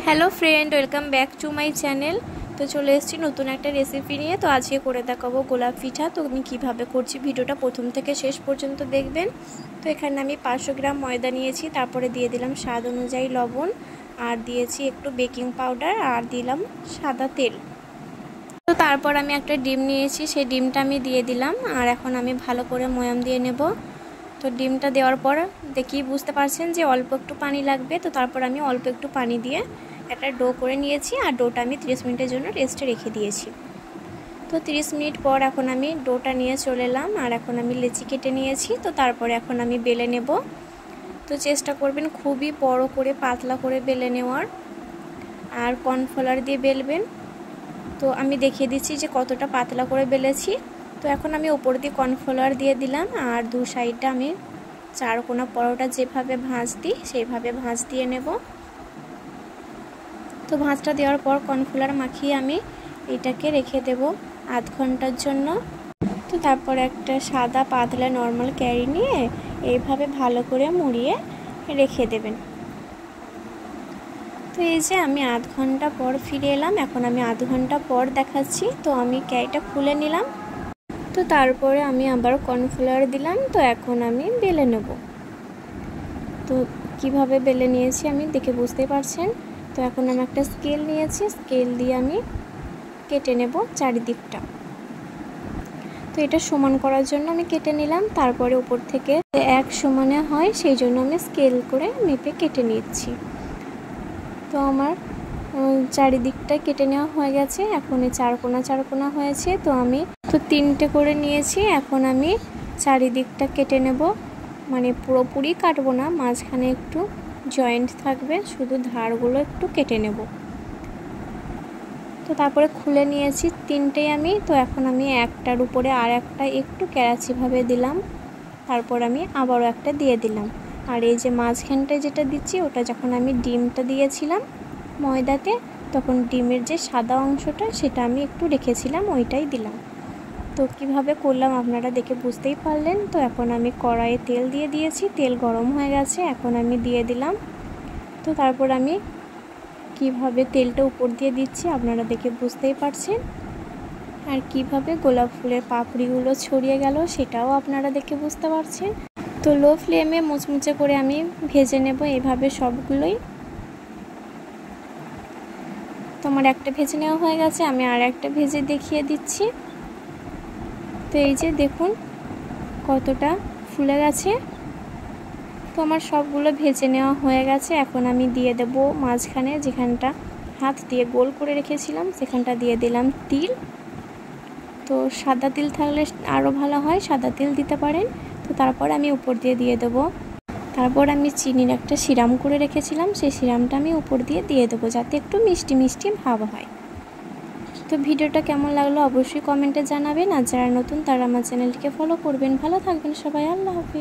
Hello friend, welcome back to my channel. তো চলে এসেছি নতুন একটা রেসিপি নিয়ে। তো আজকে করে দেখাবো গোলাপ পিঠা। তো আমি কীভাবে করছি ভিডিওটা প্রথম থেকে শেষ পর্যন্ত দেখবেন। তো এখানে আমি 500 গ্রাম ময়দা নিয়েছি, তারপরে দিয়ে দিলাম স্বাদ অনুযায়ী লবণ, আর দিয়েছি একটু বেকিং পাউডার, আর দিলাম সাদা তেল। তো তারপর আমি একটা ডিম নিয়েছি, সেই ডিমটা আমি দিয়ে দিলাম, আর এখন আমি ভালো করে ময়াম দিয়ে নেব। তো ডিমটা দেওয়ার পর দেখেই বুঝতে পারছেন যে অল্প একটু পানি লাগবে। তো তারপর আমি অল্প একটু পানি দিয়ে একটা ডো করে নিয়েছি, আর ডোটা আমি 30 মিনিটের জন্য রেস্টে রেখে দিয়েছি। তো 30 মিনিট পর এখন আমি ডোটা নিয়ে চলে এলাম, আর এখন আমি লেচি কেটে নিয়েছি। তো তারপরে এখন আমি বেলে নেব। তো চেষ্টা করবেন খুবই বড় করে পাতলা করে বেলে নেওয়ার, আর কর্নফ্লাওয়ার দিয়ে বেলবেন। তো আমি দেখিয়ে দিচ্ছি যে কতটা পাতলা করে বেলেছি। তো এখন আমি উপর দিয়ে কর্নফ্লাওয়ার দিয়ে দিলাম, আর দু সাইডটা আমি চারকোনা পরোটা যেভাবে ভাঁজ দিই সেইভাবে ভাঁজ দিয়ে নেব। তো ভাঁজটা দেওয়ার পর কর্নফ্লাওয়ার মাখিয়ে আমি এটাকে রেখে দেব আধ ঘন্টার জন্য। তো তারপর একটা সাদা পাতলা নর্মাল ক্যারি নিয়ে এইভাবে ভালো করে মুড়িয়ে রেখে দেবেন। তো এই যে আমি আধ ঘন্টা পর ফিরে এলাম, এখন আমি আধ ঘন্টা পর দেখাচ্ছি। তো আমি ক্যারিটা খুলে নিলাম। তো তারপরে আমি আবার কর্নফ্লাওয়ার দিলাম। তো এখন আমি বেলে নেব। তো কিভাবে বেলে নিয়েছি আমি দেখে বুঝতে পারছেন। তো এখন আমি একটা স্কেল নিয়েছি, স্কেল দিয়ে আমি কেটে নেব চারিদিকটা। তো এটা সমান করার জন্য আমি কেটে নিলাম, তারপরে উপর থেকে এক সমানে হয় সেই জন্য আমি স্কেল করে মেপে কেটে নিচ্ছি। তো আমার চারিদিকটা কেটে নেওয়া হয়ে গেছে। এখন এই চারকোনা হয়েছে। তো আমি তিনটে করে নিয়েছি। এখন আমি চারিদিকটা কেটে নেব, মানে পুরোপুরি কাটবো না, মাঝখানে একটু জয়েন্ট থাকবে, শুধু ধারগুলো একটু কেটে নেব। তো তারপরে খুলে নিয়েছি তিনটেই আমি। তো এখন আমি একটার উপরে আর একটা একটু ক্যারাচিভাবে দিলাম, তারপর আমি আবারও একটা দিয়ে দিলাম। আর এই যে মাঝখানটায় যেটা দিচ্ছি ওটা যখন আমি ডিমটা দিয়েছিলাম ময়দাতে, তখন ডিমের যে সাদা অংশটা সেটা আমি একটু রেখেছিলাম, ওইটাই দিলাম। তো কিভাবে করলাম আপনারা দেখে বুঝতেই পারলেন। তো এখন আমি কড়াইয়ে তেল দিয়ে দিয়েছি, তেল গরম হয়ে গেছে, এখন আমি দিয়ে দিলাম। তো তারপর আমি কিভাবে তেলটা উপর দিয়ে দিচ্ছি আপনারা দেখে বুঝতেই পারছেন, আর কিভাবে গোলাপ ফুলের পাপড়িগুলো ছড়িয়ে গেল সেটাও আপনারা দেখে বুঝতে পারছেন। তো লো ফ্লেমে মুচমুচে করে আমি ভেজে নেব এইভাবে সবগুলোই। তো আমার একটা ভেজে নেওয়া হয়ে গেছে, আমি আর একটা ভেজে দেখিয়ে দিচ্ছি। তো এই যে দেখুন কতটা ফুলে গেছে। তো আমার সবগুলো ভেজে নেওয়া হয়ে গেছে। এখন আমি দিয়ে দেব মাঝখানে যেখানটা হাত দিয়ে গোল করে রেখেছিলাম সেখানটা দিয়ে দিলাম তিল। তো সাদা তিল থাকলে আরও ভালো হয়, সাদা তিল দিতে পারেন। তো তারপর আমি উপর দিয়ে দেব। তারপর আমি চিনির একটা সিরাম করে রেখেছিলাম, সেই সিরামটা আমি উপর দিয়ে দেবো যাতে একটু মিষ্টি মিষ্টি ভাব হয়। তো ভিডিওটা কেমন লাগলো অবশ্যই কমেন্টে জানাবেন, আর যারা নতুন তারা আমার চ্যানেলটিকে ফলো করবেন। ভালো থাকবেন সবাই, আল্লাহ হাফেজ।